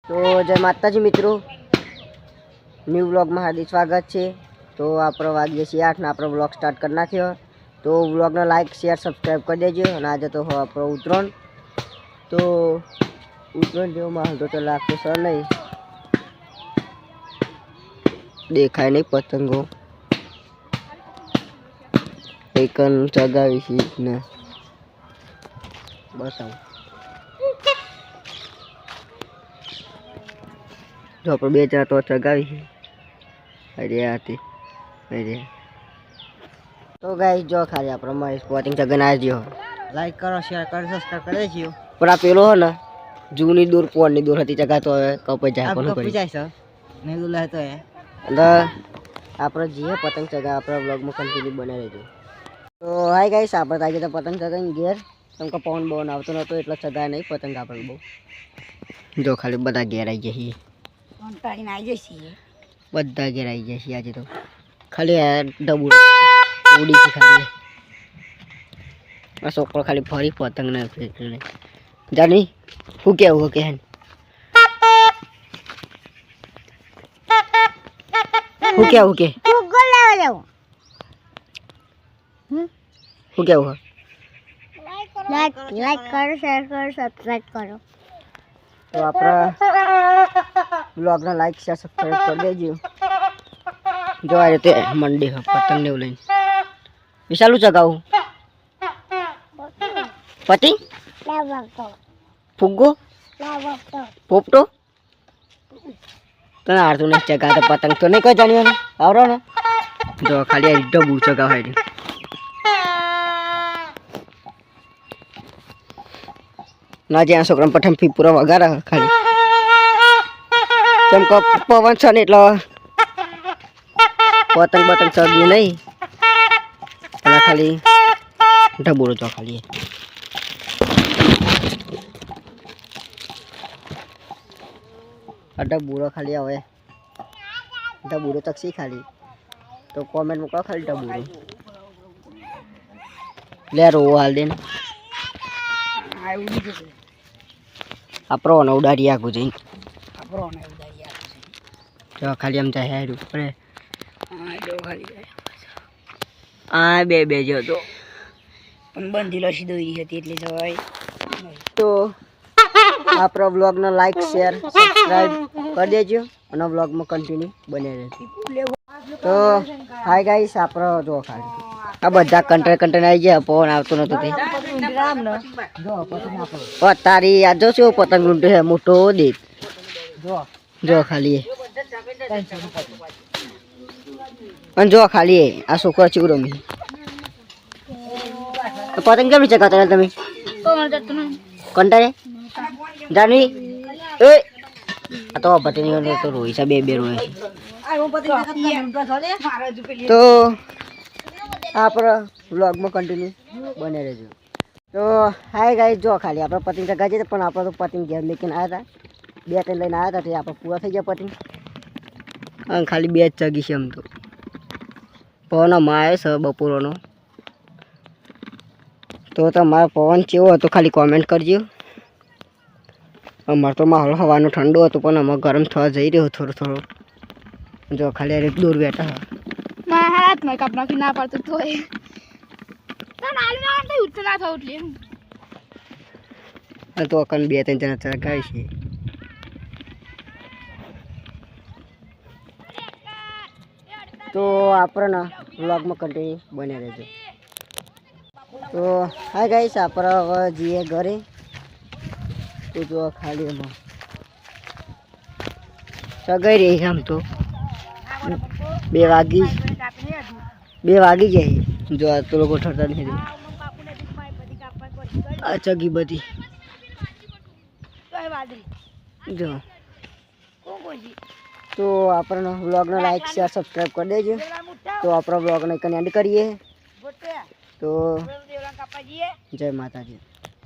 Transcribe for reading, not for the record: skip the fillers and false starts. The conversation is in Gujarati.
તો જય માતાજી મિત્રો, ન્યૂ વ્લોગમાં હાર્દિક સ્વાગત છે। તો આપણો વાગ્યે છે 8 ને આપણો વ્લોગ સ્ટાર્ટ કરી નાખ્યો। તો વ્લોગને લાઈક શેર સબસ્ક્રાઈબ કરી દેજો। અને આજે તો આપણો ઉત્તરાયણ, તો ઉત્તરાયણ જેવો માહોલ તો લાગતો સર નહીં, દેખાય નહીં પતંગો એકન ચગાવી છે ને બતાવું। જો આપણે બે ચાર તો ચગાવી છે, અરે હતી અરે। તો ગાઈસ જો ખાલી આપણે મહેશ પોટિંગ ચગન આવી ગયો, લાઈક કરો શેર કરો સબસ્ક્રાઇબ કરી દેજો। પણ આ પેલો હે ને જૂની દૂર પોણની દૂર હતી ચગાતો હવે કપાઈ જાય, પણ કપાઈ જાય છે નહીં દૂર તો હે એટલે આપણે જે પતંગ ચગા આપણા વ્લોગમાં કન્ટિન્યુ બનાવી રહેજો। તો હાય ગાઈસ, આપણે તાજી તો પતંગ ચગાવીને ઘેર, કેમ કે પવન બવન આવતો નહોતો એટલે ચગાય નહીં પતંગ આપણે બહુ। જો ખાલી બધા ઘેર આવી જઈએ, બધા ઘેર આવી જાય છે આજે તો, ખાલી ડબું ઉડી છે ખાલી આ છોકરો ખાલી ફરી પતંગ ને ફેંકીને જાની શું કેવું કે શું કેવું કે શું કેવું લાઈક કરો શેર કરો સબસ્ક્રાઇબ કરો। તો આપણા બ્લોગને લાઈક શેર સબસ્ક્રાઈબ કરી દેજો। જો આ રીતે મંડી પતંગ ને લઈને વિશાલું ચગાવું પતંગ ફુગ્ગો પોપટો તને હારતું નહીં ચગાવતો પતંગ તો નહીં કોઈ જાણ્યો ને આવરો ને। જો ખાલી આ ડબું ચગાવાય ના જ્યાં છોકરા પઠમ ફી પૂરા વગાડે ખાલી, કેમ કે પવન છે ને એટલે પતંગ બતંગ ચગ્યું નહીં, એટલે ખાલી ઢબુરો છો ખાલી આ ઢબુરો ખાલી હવે ઢબુરો ચકસી ખાલી, તો કોમેન્ટ મૂકો ખાલી ઢબુરો લે રો હાલ દે ને આપણો ઉડાડી આગું જઈને જો ખાલી આમ જાય હેર ઉપર આ બે બે જો તો પણ બંધીલો સીધો હતી એટલે જવાય। તો આપણો બ્લોગનો લાઈક શેર સબસ્ક્રાઈબ કરી દેજો અને બ્લોગમાં કન્ટિન્યુ બને રહેજો। તો હાય ગાઈસ, આપણો જો ખાલી આ બધા કંટર આવી ગયા, પવન આવતો નતો તે તારી આ જો શું પતંગ લૂંટે છે મોટો દેખ જો ખાલી અને જો ખાલી આ છોકરો ચીવડો મી પતંગ કેમ ચગાવતા તમે કંટારે જાની એ આ તો પતંગ તો રોઈ છે બે બે રોય। તો આપણા વ્લોગમાં કન્ટિન્યુ બને રહેજો। તો હાય ગાઈસ, જો ખાલી આપણે પતંગ ચગા છે પણ આપણે તો પતંગ ઘેર લેકીને આવ્યા હતા, બે ત્રણ લઈને આવ્યા હતા, તે આપણે પૂરા થઈ ગયા પતંગ અને ખાલી બે જ ચગી છે। આમ તો પવન માં આવે છે બપોરનો, તો તમારો પવન કેવો હતો ખાલી કોમેન્ટ કરજો। અમારે તો માહોલ હવાનો ઠંડો હતો પણ અમારે ગરમ થવા જઈ રહ્યો થોડો થોડો। જો ખાલી એક દૂર બેઠા હાથમાં કાપ નાખી ના પડતું તો ના થવું તો અકન બે ત્રણ જણા ચગાવી છે। તો આપણે વ્લોગમાં કન્ટિન્યુ બન્યા રહેજો। તો હાય ગાઈસ, આપણે હવે જઈએ ઘરે। તો જો ખાલી એમાં ચગાઈ રહી આમ તો બે વાગી જાય, જો આ તો લોકો ઠરતા નહીં આ ચગી બધી જો। તો આપણને વ્લોગને લાઈક શેર સબસ્ક્રાઈબ કરી દેજો। તો આપણો વ્લોગને કને એન્ડ કરીએ। તો જય માતાજી।